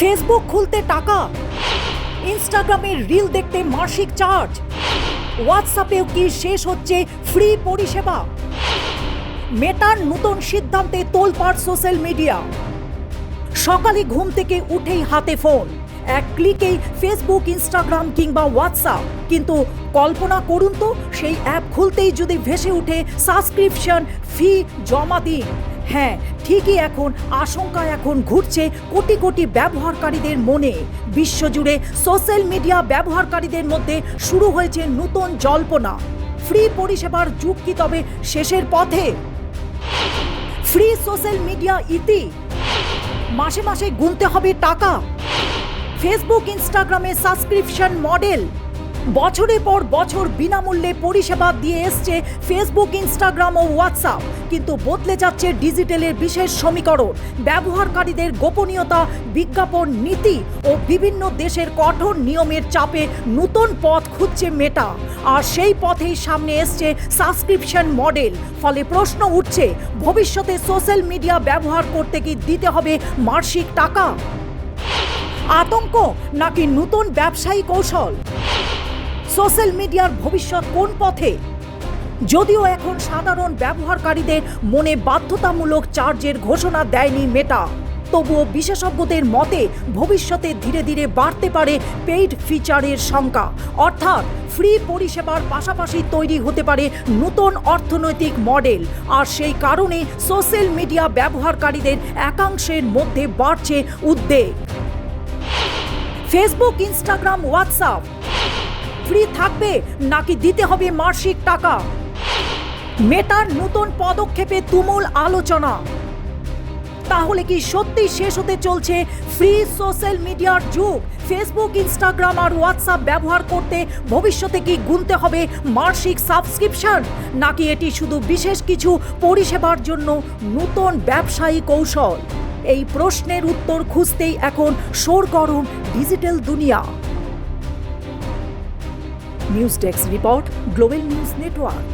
Facebook খুলতে টাকা, ইনস্টাগ্রামে রিল দেখতে মাসিক চার্জ, হোয়াটসঅ্যাপেও কি শেষ হচ্ছে ফ্রি পরিষেবা? মেটার নতুন সিদ্ধান্তে তোলপাড় সোশ্যাল মিডিয়া। সকালে ঘুম থেকে উঠেই হাতে ফোন, এক ক্লিকেই ফেসবুক, ইনস্টাগ্রাম কিংবা হোয়াটসঅ্যাপ। কিন্তু কল্পনা করুন তো, সেই অ্যাপ খুলতেই যদি ভেসে উঠে সাবস্ক্রিপশন ফি জমা দিন। হ্যাঁ, ঠিকই, আশঙ্কা এখন ঘুরছে কোটি কোটি ব্যবহারকারীদের মনে। বিশ্বজুড়ে সোশ্যাল মিডিয়া ব্যবহারকারীদের মধ্যে শুরু হয়েছে নতুন জল্পনা। ফ্রি পরিষেবার যুগ কি তবে শেষের পথে? ফ্রি সোশ্যাল মিডিয়া ইতি, মাসে মাসে গুনতে হবে টাকা। ফেসবুক, ইনস্টাগ্রামে সাবস্ক্রিপশন মডেল, বছরের পর বছর বিনামূল্যে পরিষেবা দিয়ে এসছে ফেসবুক, ইনস্টাগ্রাম ও হোয়াটসঅ্যাপ। কিন্তু বদলে যাচ্ছে ডিজিটালের বিশেষ সমীকরণ, ব্যবহারকারীদের গোপনীয়তা, বিজ্ঞাপন নীতি ও বিভিন্ন দেশের কঠোর নিয়মের চাপে নতুন পথ খুঁজছে মেটা। আর সেই পথেই সামনে এসছে সাবস্ক্রিপশন মডেল। ফলে প্রশ্ন উঠছে, ভবিষ্যতে সোশ্যাল মিডিয়া ব্যবহার করতে কি দিতে হবে মাসিক টাকা? আতঙ্ক নাকি নতুন ব্যবসায়ী কৌশল? সোশ্যাল মিডিয়ার ভবিষ্যৎ কোন পথে? যদিও এখন সাধারণ ব্যবহারকারীদের মনে বাধ্যতামূলক চার্জের ঘোষণা দেয়নি মেটা, তবুও বিশেষজ্ঞদের মতে ভবিষ্যতে ধীরে ধীরে বাড়তে পারে পেইড ফিচারের সংখ্যা। অর্থাৎ ফ্রি পরিষেবার পাশাপাশি তৈরি হতে পারে নতুন অর্থনৈতিক মডেল। আর সেই কারণে সোশ্যাল মিডিয়া ব্যবহারকারীদের একাংশের মধ্যে বাড়ছে উদ্বেগ। ফেসবুক, ইনস্টাগ্রাম, হোয়াটসঅ্যাপ ফ্রি থাকবে নাকি দিতে হবে মাসিক টাকা? মেটার নতুন পদক্ষেপে তুমুল আলোচনা। তাহলে কি সত্যি শেষ হতে চলছে ফ্রি সোশ্যাল মিডিয়ার যুগ? ফেসবুক, ইনস্টাগ্রাম আর হোয়াটসঅ্যাপ ব্যবহার করতে ভবিষ্যতে কি গুনতে হবে মাসিক সাবস্ক্রিপশন, নাকি এটি শুধু বিশেষ কিছু পরিষেবার জন্য নতুন ব্যবসায়ী কৌশল? এই প্রশ্নের উত্তর খুঁজতেই এখন সরগরম ডিজিটাল দুনিয়া। News desk report, global news network.